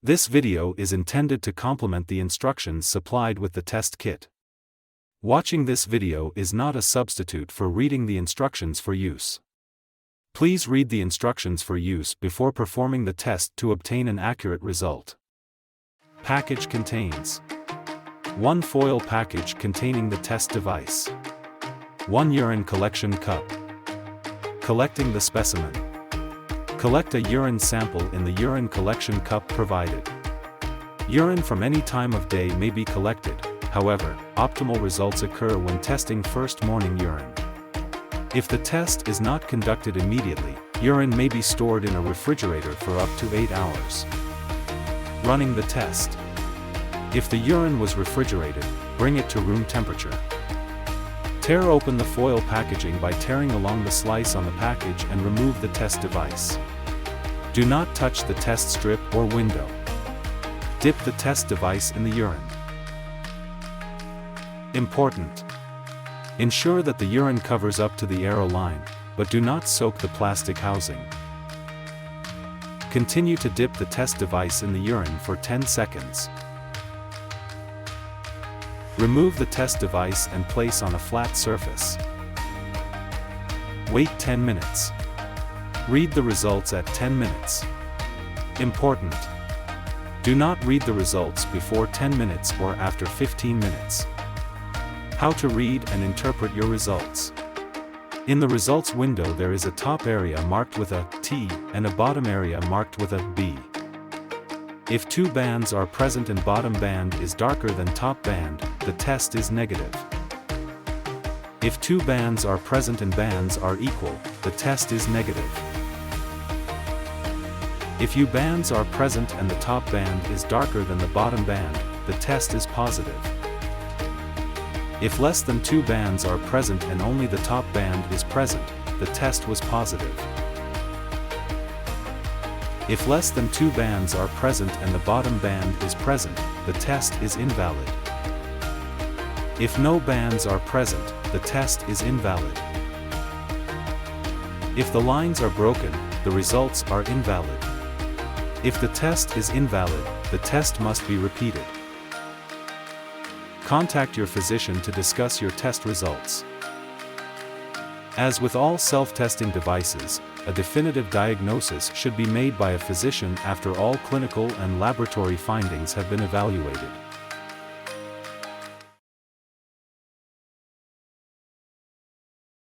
This video is intended to complement the instructions supplied with the test kit. Watching this video is not a substitute for reading the instructions for use. Please read the instructions for use before performing the test to obtain an accurate result. Package contains 1 foil package containing the test device, 1 urine collection cup. Collecting the specimen. Collect a urine sample in the urine collection cup provided. Urine from any time of day may be collected, however, optimal results occur when testing first morning urine. If the test is not conducted immediately, urine may be stored in a refrigerator for up to 8 hours. Running the test. If the urine was refrigerated, bring it to room temperature. Tear open the foil packaging by tearing along the slice on the package and remove the test device. Do not touch the test strip or window. Dip the test device in the urine. Important. Ensure that the urine covers up to the arrow line, but do not soak the plastic housing. Continue to dip the test device in the urine for 10 seconds. Remove the test device and place on a flat surface. Wait 10 minutes. Read the results at 10 minutes. Important. Do not read the results before 10 minutes or after 15 minutes. How to read and interpret your results. In the results window there is a top area marked with a T and a bottom area marked with a B. If 2 bands are present and bottom band is darker than top band, the test is negative. If 2 bands are present and bands are equal, the test is negative. If U bands are present and the top band is darker than the bottom band, the test is positive. If less than 2 bands are present and only the top band is present, the test was positive. If less than 2 bands are present and the bottom band is present, the test is invalid. If no bands are present, the test is invalid. If the lines are broken, the results are invalid. If the test is invalid, the test must be repeated. Contact your physician to discuss your test results. As with all self-testing devices, a definitive diagnosis should be made by a physician after all clinical and laboratory findings have been evaluated.